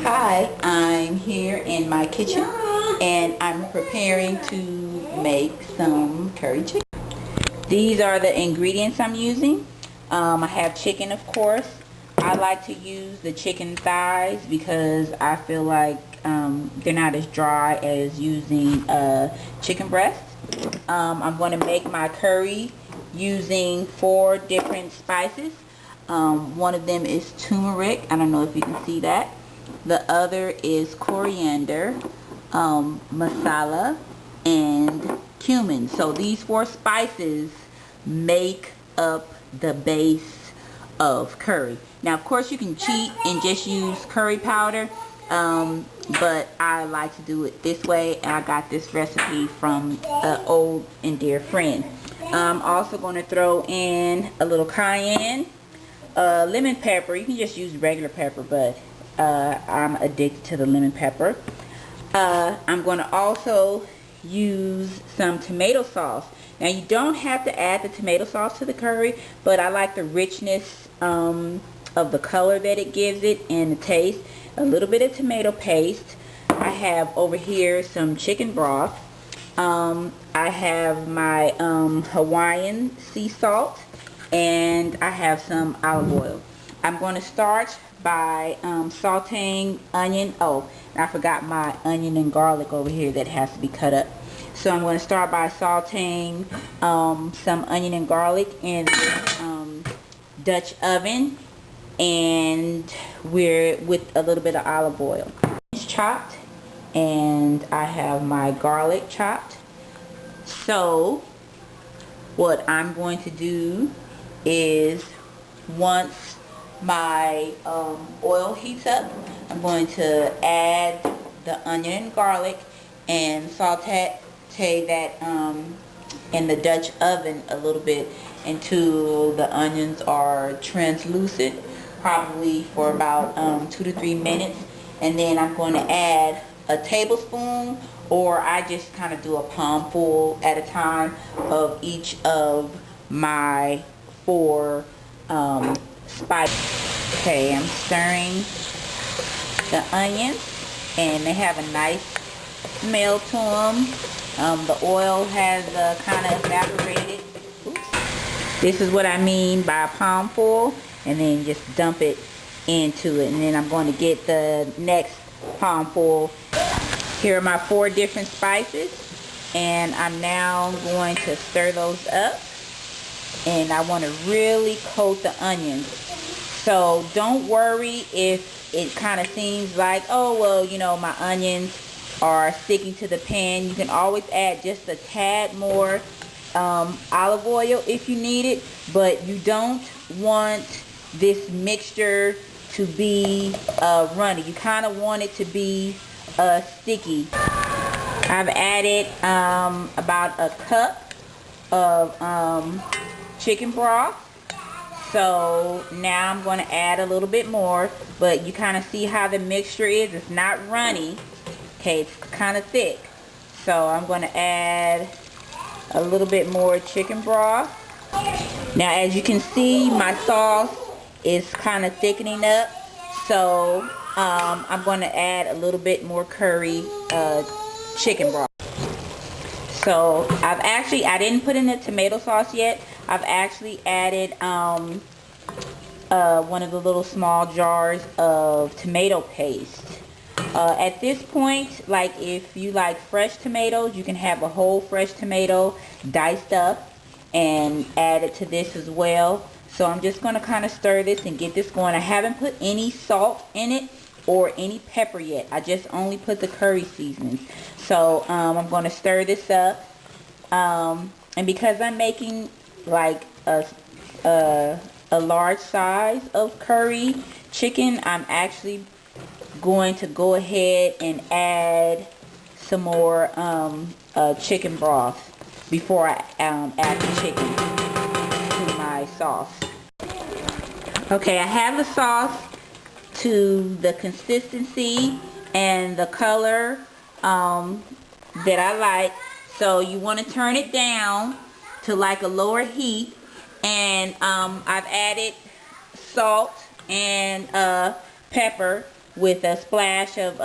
Hi, I'm here in my kitchen and I'm preparing to make some curry chicken. These are the ingredients I'm using. I have chicken, of course. I like to use the chicken thighs because I feel like they're not as dry as using chicken breast. I'm going to make my curry using 4 different spices. One of them is turmeric. I don't know if you can see that. The other is coriander, masala, and cumin. So these 4 spices make up the base of curry. Now, of course, you can cheat and just use curry powder, but I like to do it this way, and I got this recipe from an old and dear friend. I'm also going to throw in a little cayenne, lemon pepper. You can just use regular pepper, but I'm addicted to the lemon pepper. I'm going to also use some tomato sauce. Now, you don't have to add the tomato sauce to the curry, but I like the richness of the color that it gives it and the taste. A little bit of tomato paste. I have over here some chicken broth. I have my Hawaiian sea salt, and I have some olive oil. I'm going to start by sauteing onion. Oh, and I forgot my onion and garlic over here that has to be cut up. So I'm going to start by sauteing some onion and garlic in the Dutch oven, and we're with a little bit of olive oil. It's chopped, and I have my garlic chopped. So what I'm going to do is, once my oil heats up, I'm going to add the onion and garlic and saute that in the Dutch oven a little bit until the onions are translucent, probably for about 2 to 3 minutes. And then I'm going to add a tablespoon, or I just kind of do a palmful at a time of each of my 4 spices. Okay, I'm stirring the onions, and they have a nice smell to them. The oil has kind of evaporated. Oops. This is what I mean by a palmful, and then just dump it into it. And then I'm going to get the next palmful. Here are my 4 different spices, and I'm now going to stir those up. And I want to really coat the onions. So don't worry if it kind of seems like, oh, well, you know, my onions are sticking to the pan. You can always add just a tad more olive oil if you need it, but you don't want this mixture to be runny. You kind of want it to be sticky. I've added about a cup of chicken broth. So now I'm going to add a little bit more, but you kind of see how the mixture is. It's not runny. Okay, it's kind of thick. So I'm going to add a little bit more chicken broth. Now, as you can see, my sauce is kind of thickening up. So I'm going to add a little bit more curry chicken broth. So I didn't put in the tomato sauce yet. I've actually added one of the little small jars of tomato paste. At this point, like, if you like fresh tomatoes, you can have a whole fresh tomato diced up and add it to this as well. So I'm just going to kind of stir this and get this going. I haven't put any salt in it or any pepper yet. I just only put the curry seasonings. So I'm going to stir this up. And because I'm making like a large size of curry chicken, I'm actually going to go ahead and add some more chicken broth before I add the chicken to my sauce. Okay, I have the sauce to the consistency and the color that I like. So you want to turn it down to like a lower heat, and I've added salt and pepper with a splash of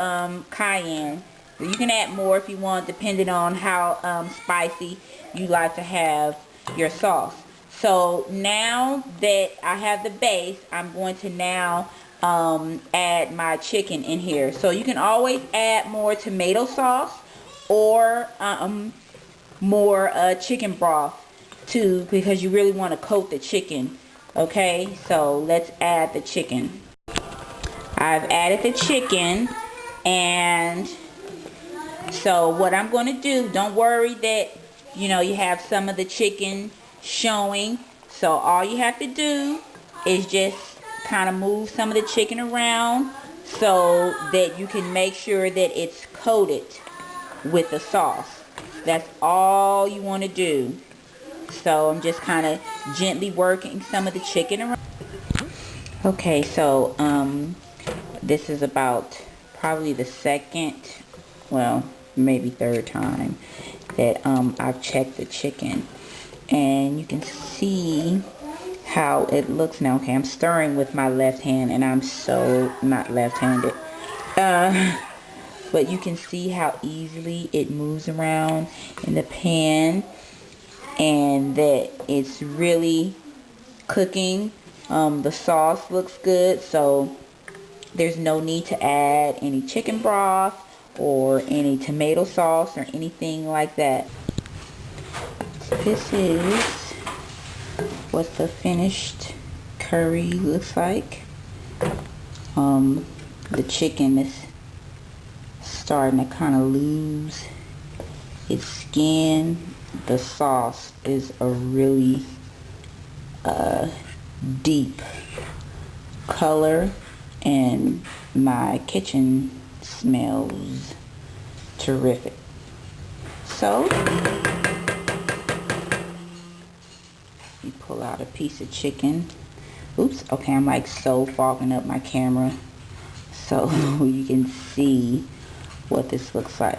cayenne. You can add more if you want, depending on how spicy you like to have your sauce. So now that I have the base, I'm going to now add my chicken in here. So you can always add more tomato sauce or more chicken broth too, because you really want to coat the chicken. Okay, so let's add the chicken. I've added the chicken, and so what I'm going to do, don't worry that you have some of the chicken showing. So all you have to do is just kind of move some of the chicken around so that you can make sure that it's coated with the sauce. That's all you want to do. So I'm just kind of gently working some of the chicken around. Okay, so this is about probably the second, well, maybe third time that I've checked the chicken, and you can see how it looks now. Okay, I'm stirring with my left hand, and I'm so not left-handed, but you can see how easily it moves around in the pan, and that it's really cooking. The sauce looks good, so there's no need to add any chicken broth or any tomato sauce or anything like that. This is what the finished curry looks like. The chicken is starting to kind of lose its skin. The sauce is a really deep color, and my kitchen smells terrific. So you pull out a piece of chicken. Oops, okay, I'm like so fogging up my camera so you can see what this looks like.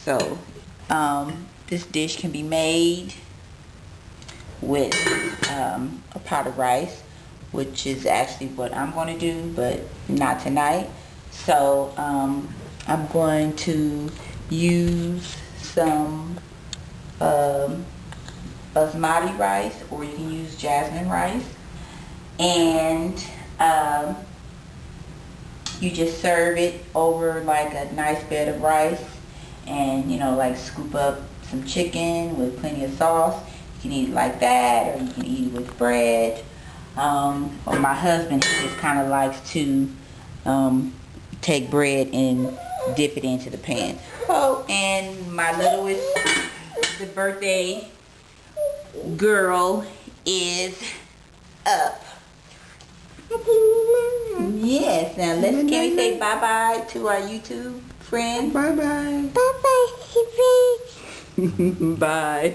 So this dish can be made with a pot of rice, which is actually what I'm going to do, but not tonight. So I'm going to use some basmati rice, or you can use jasmine rice, and you just serve it over like a nice bed of rice, and like scoop up some chicken with plenty of sauce. You can eat it like that, or you can eat it with bread. Or my husband, he just kind of likes to take bread and dip it into the pan. Oh, and my littlest, the birthday girl, is up. Yes, now can we say bye-bye to our YouTube friends? Bye-bye. Bye-bye. Bye.